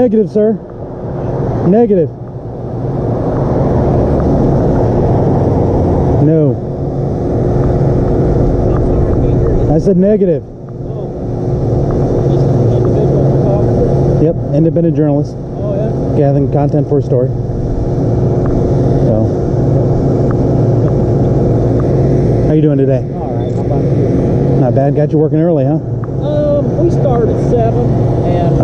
Negative, sir. Negative. No. I said negative. Yep, independent journalist. Oh, yeah? Gathering content for a story. So. How you doing today? Alright, how about you? Not bad. Got you working early, huh? We start at 7, and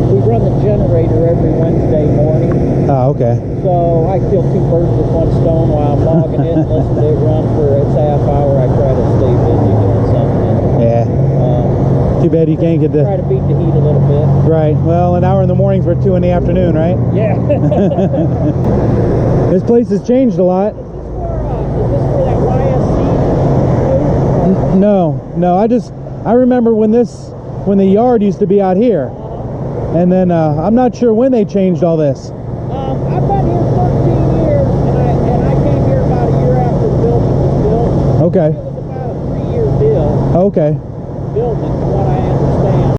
we run the generator every Wednesday morning. Oh, okay. So I kill 2 birds with 1 stone while I'm logging in. Listen to it run for its half hour. I try to stay busy doing something. Yeah. Too bad you can't get the... Try to beat the heat a little bit. Right. Well, an hour in the mornings, we're 2 in the afternoon, right? Yeah. This place has changed a lot. Is this for that YSC? No. I remember when the yard used to be out here. And then, I'm not sure when they changed all this. I've been here 13 years, and I came here about a year after the building was built. Okay. It was about a 3-year deal. Okay. Building, from what I understand.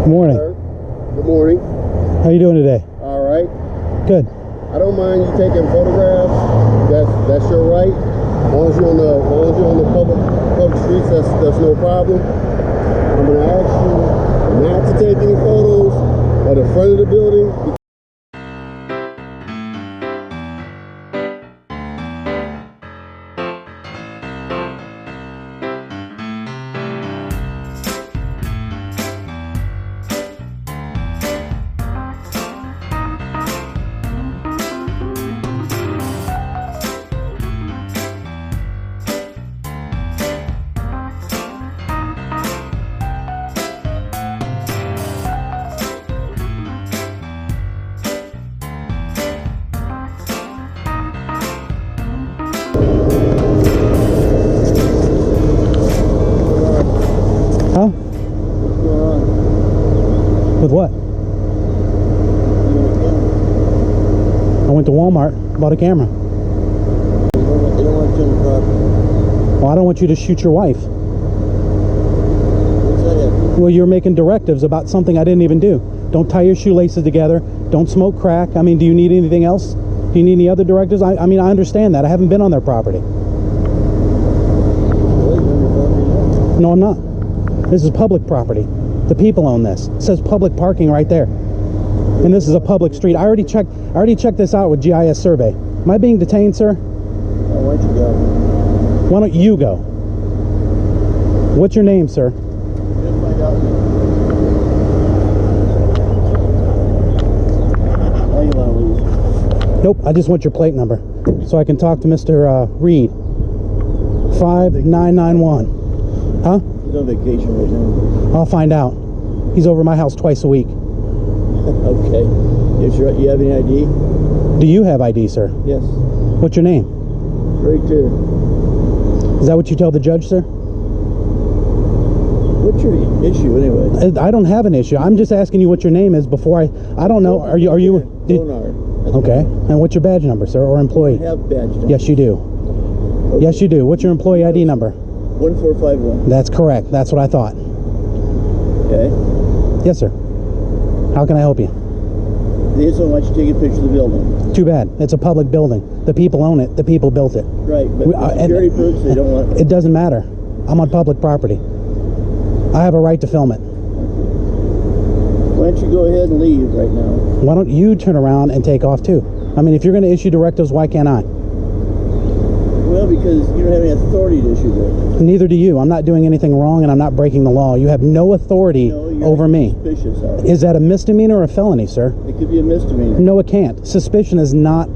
Good morning. Good morning. How you doing today? All right. Good. I don't mind you taking photographs. That's your right. As long as you're on the public streets, that's no problem. I'm gonna ask you not to take any photos at the front of the building. Huh? What's going on? With what? I went to Walmart, bought a camera. They don't want you on the property. Well, I don't want you to shoot your wife. What's that have to do? Well, you're making directives about something I didn't even do. Don't tie your shoelaces together. Don't smoke crack. I mean, do you need anything else? Do you need any other directives? I mean, I understand that. I haven't been on their property. Well, you're on your property now. No, I'm not. This is public property. The people own this. It says public parking right there. And this is a public street. I already checked this out with GIS survey. Am I being detained, sir? Why don't you go? Why don't you go? What's your name, sir? You'll find out. Now you want to leave. Nope, I just want your plate number so I can talk to Mr. Reed. 5991. Huh? He's on vacation right now. I'll find out. He's over my house twice a week. Okay. You have any ID? Do you have ID, sir? Yes. What's your name? Right there. Is that what you tell the judge, sir? What's your issue anyway? I don't have an issue. I'm just asking you what your name is before I don't know. Are you Bonar. okay. And what's your badge number, sir, or employee? I have badge number. Yes, you do. Okay. Yes, you do. What's your employee ID number? 1451. That's correct. That's what I thought. Okay. Yes, sir. How can I help you? They just don't want you to take a picture of the building. Too bad. It's a public building. The people own it. The people built it. Right, but We- for security purposes, they don't want. It doesn't matter. I'm on public property. I have a right to film it. Why don't you go ahead and leave right now? Why don't you turn around and take off too? I mean, if you're going to issue directives, why can't I? Well, because you don't have any authority to issue directives. Neither do you. I'm not doing anything wrong and I'm not breaking the law. You have no authority No, you're over me. suspicious of it. Is that a misdemeanor or a felony, sir? It could be a misdemeanor. No, it can't. Suspicion is not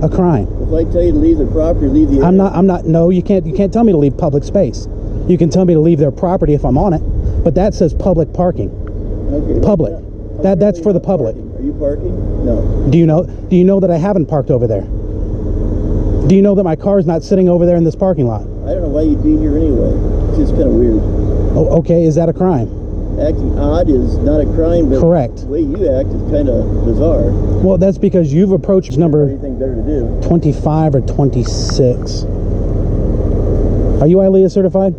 a crime. If I tell you to leave the property, leave the area. I'm not, no, you can't tell me to leave public space. You can tell me to leave their property if I'm on it, but that says public parking. Okay. Public. That's for the public. Are you parking? No. Do you know that I haven't parked over there? Do you know that my car's not sitting over there in this parking lot? I don't know why you'd be here anyway. It's just kind of weird. Oh, okay, is that a crime? Acting odd is not a crime, but Correct. the way you act is kind of bizarre. Well, that's because you've approached number Anything better to do? 25 or 26. Are you ILEA certified?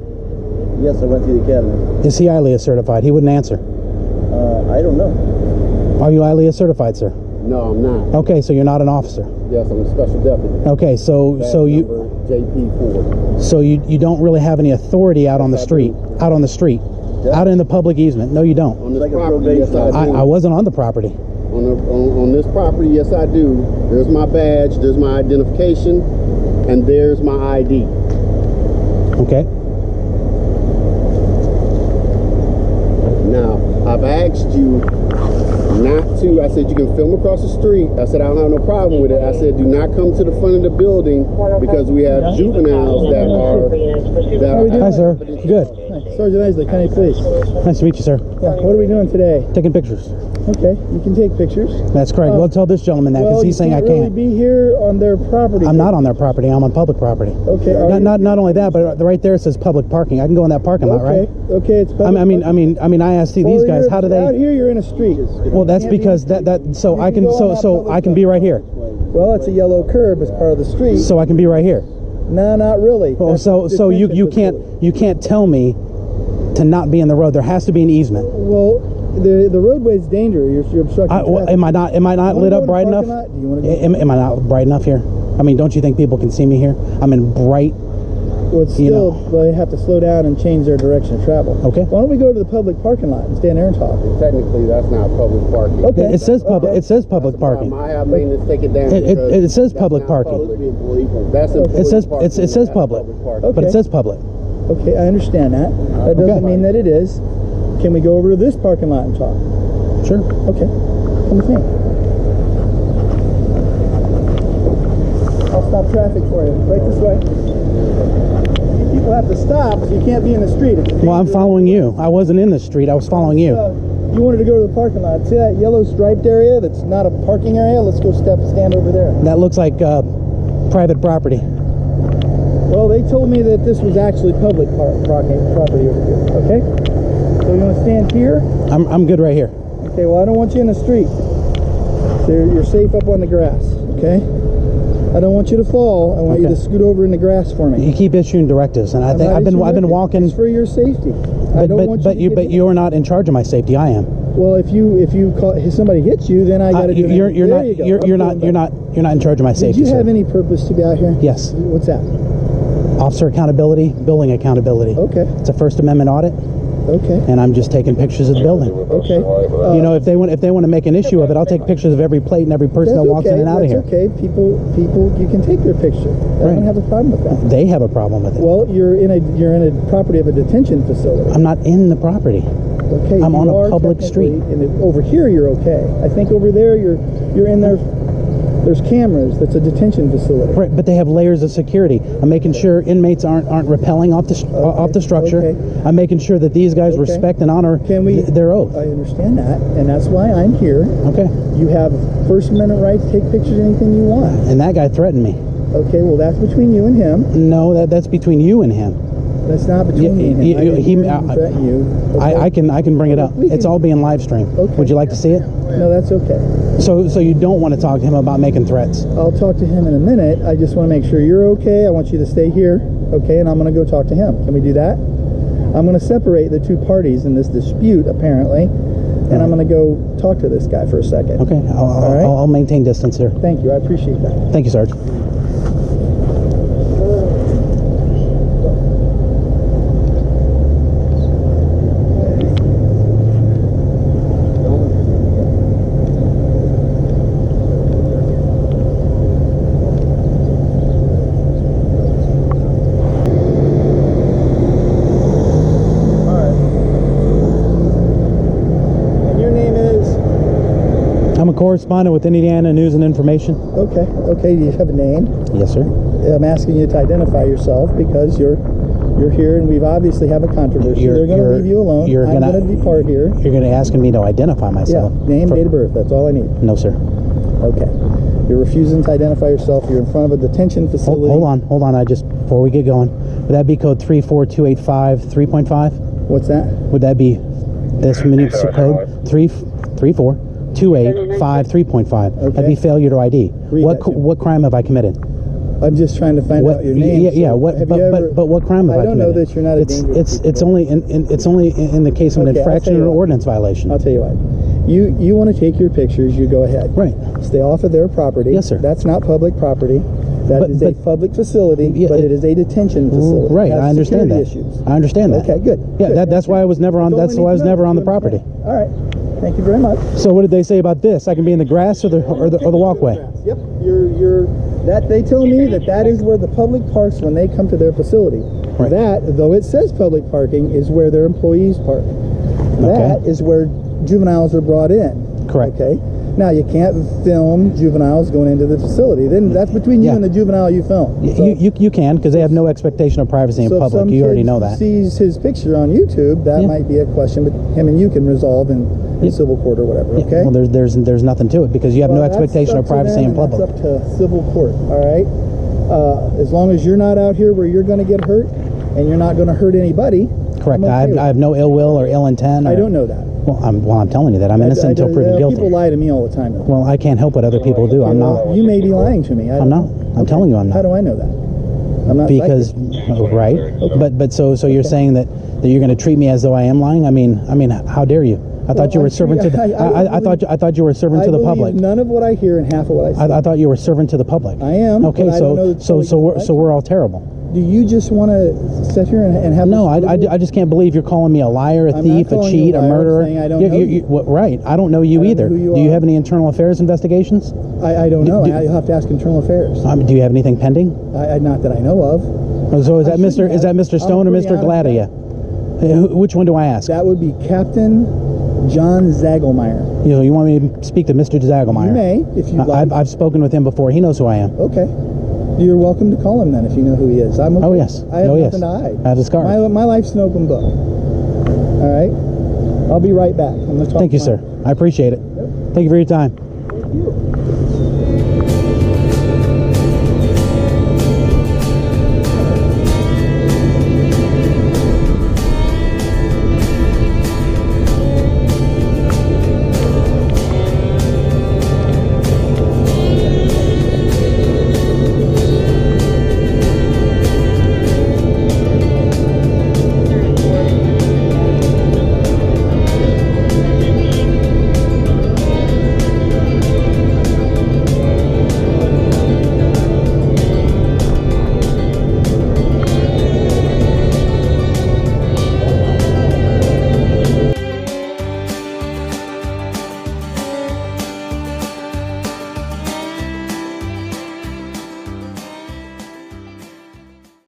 Yes, I went through the academy. Is he ILEA certified? He wouldn't answer. I don't know. Are you ILEA certified, sir? No, I'm not. Okay, so you're not an officer. Yes, I'm a special deputy. Okay, so you JP4. so you don't really have any authority out on the street. Out on the street. Yeah. Out in the public easement. No, you don't. On this Like a property, yes, I probation. do. I wasn't on the property. On this property, yes, I do. There's my badge, there's my identification, and there's my ID. Okay. Now, I've asked you not to. I said you can film across the street. I said I don't have no problem with it. I said do not come to the front of the building because we have juveniles that are. Hi, sir. Good. Sergeant Isley, County Police. Nice to meet you, sir. Yeah, what are we doing today? Taking pictures. Okay, you can take pictures. That's correct. Well, tell this gentleman that because Well, he's saying I you can't can't. really be here on their property. I'm not on their property. I'm on public property. Okay. Not only that, but right there it says public parking. I can go in that parking lot, right? Okay, it's public. I mean, I asked these guys, how do Out they? here, you're in a street. Well, that's can't be because in that so You I can can go on that so public I can be right here. Well, it's a yellow curb as part of the street. So I can be right here. No, not really. Well, That's so you detention you can't tell me to not be in the road. There has to be an easement. Well, the roadway's dangerous. You're obstructing Well, traffic. am I not You wanna lit go up in the bright parking enough? lot? Do you wanna go- Am I not bright enough here? I mean, don't you think people can see me here? I'm in bright. Well, it's you still, know. they have to slow down and change their direction of travel. Okay. Why don't we go to the public parking lot and stand there and talk? Technically, that's not public parking. Okay. It says public. Okay. It says public parking. I have maintenance take it down. It because says that's public not parking. public. That's employee It says parking. it says That's public, parking. but it Okay. says public. Okay, I understand that. That doesn't Okay. mean that it is. Can we go over to this parking lot and talk? Sure. Okay, come with me. I'll stop traffic for you. Right this way. People have to stop, so you can't be in the street. It's Well, I'm dangerous. following you. I wasn't in the street. I was following you. You wanted to go to the parking lot. See that yellow striped area that's not a parking area? Let's go stand over there. That looks like private property. Well, they told me that this was actually public property over here. Okay? So you want to stand here? I'm good right here. Okay, well, I don't want you in the street. So you're safe up on the grass, okay? I don't want you to fall. I want you Okay. to scoot over in the grass for me. You keep issuing directives, and I think I've been walking. It's for your safety. I don't want you to get hit. you're not in charge of my safety. I am. Well, if somebody hits you, then I got to do. You're There not you go. you're I'm not pulling back. you're not in charge of my Did safety. you sir. have any purpose to be out here? Yes. What's that? Officer accountability, building accountability. Okay. It's a First Amendment audit, Okay. and I'm just taking pictures of the building. Okay. You know, if they want to make an issue of it, I'll take pictures of every plate and every person That's that walks okay. in and out of That's here. okay. People, you can take their picture. I Right. don't have a problem with that. They have a problem with it. Well, you're in a property of a detention facility. I'm not in the property. Okay, I'm you on a are public street. technically over here you're okay. I think over there you're in there. There's cameras. That's a detention facility. Right, but they have layers of security. I'm making sure inmates aren't rappelling off the structure. Okay. I'm making sure that these guys Okay. respect and honor their oath. I understand that, and that's why I'm here. Okay. You have First Amendment right to take pictures of anything you want. And that guy threatened me. Okay, well that's between you and him. No, that's between you and him. That's not between me and him. I didn't hear him threaten you. Okay? I can bring it up. We can- It's all being live streamed. Okay. Would you like to see it? No, that's okay. So you don't want to talk to him about making threats? I'll talk to him in a minute. I just want to make sure you're okay. I want you to stay here, okay? And I'm going to go talk to him. Can we do that? I'm going to separate the two parties in this dispute, apparently, and I'm going to go talk to this guy for a second. Okay. All right. I'll maintain distance here. Thank you. I appreciate that. Thank you, Sergeant. And your name is? I'm a correspondent with Indiana News and Information. Okay. Okay. Do you have a name? Yes, sir. I'm asking you to identify yourself because you're here, and we've obviously have a controversy. They're going to leave you alone. I'm going to depart here. You're going to ask me to identify Yeah. myself. Name, date of birth. That's all I need. No, sir. Okay. You're refusing to identify yourself. You're in front of a detention facility. Hold on. Before we get going, would that be code 34285 3.5? What's that? Would that be this municipal code 34285 3.5? Okay. That'd be failure to ID. Read that to me. What crime have I committed? I'm just trying to find out your name. Yeah. What? But what crime have I committed? I don't know that you're not a dangerous It's only in the case of an Okay, I'll infraction tell or you an what. ordinance violation. I'll tell you what. You want to take your pictures, you go ahead. Right. Stay off of their property. Yes, sir. That's not public property. That is a public facility, Yeah, but it is a detention facility. Right. It has I understand that. security issues. I understand that. Okay, good. Yeah. Good. That's why I was never on. That's why I was never on the property. All right. Thank you very much. So what did they say about this? I can be in the grass or the walkway. Yep. That they tell me that is where the public parks when they come to their facility. Right. That, though it says public parking, is where their employees park. That is where juveniles are brought in. Correct. Okay. Now you can't film juveniles going into the facility. Then that's between you and the juvenile you film. So, You can, because they have no expectation of privacy in so if public. some You already kid know that. sees his picture on YouTube, that might be a question, but him and you can resolve in civil court or whatever. Okay. Well, there's nothing to it because you have no Well, that's expectation up of to privacy them, in and public. That's up to civil court. All right. As long as you're not out here where you're going to get hurt, and you're not going to hurt anybody. Correct. I'm okay with I have no ill will or ill intent. I don't know that. Well, I'm telling you that I'm innocent until proven guilty. People lie to me all the time. Well, I can't help what other people do. I'm not. You may be lying to me. I'm not. I'm telling you I'm not. How do I know that? I'm not. Because, right? Okay. But so you're saying that you're going to treat me as though I am lying? I mean, how dare you? I thought you were a servant to the. I thought you were a servant to the public. None of what I hear and half of what I say. I thought you were a servant to the public. I am. Okay, but I don't know so we're all terrible. Do you just want to sit here and have? No, I just can't believe you're calling me a liar, a thief, a cheat, a murderer. I don't know you. Right. I don't know you either. Know who you do you are. have any internal affairs investigations? I don't know. You'll have to ask internal affairs. Do you have anything pending? Not that I know of. So is that Mr. Stone or Mr. Gladia? Which one do I ask? That would be Captain John Zagelmeyer. You want me to speak to Mr. Zagelmeyer? You may, if you'd like. I've spoken with him before. He knows who I am. Okay. You're welcome to call him then if you know who he is. I'm okay. Oh, yes. I have nothing to hide. I have the scar. My life's an open book. All right? I'll be right back. I'm going to talk Thank you, sir. I appreciate it. Thank you for your time. Thank you.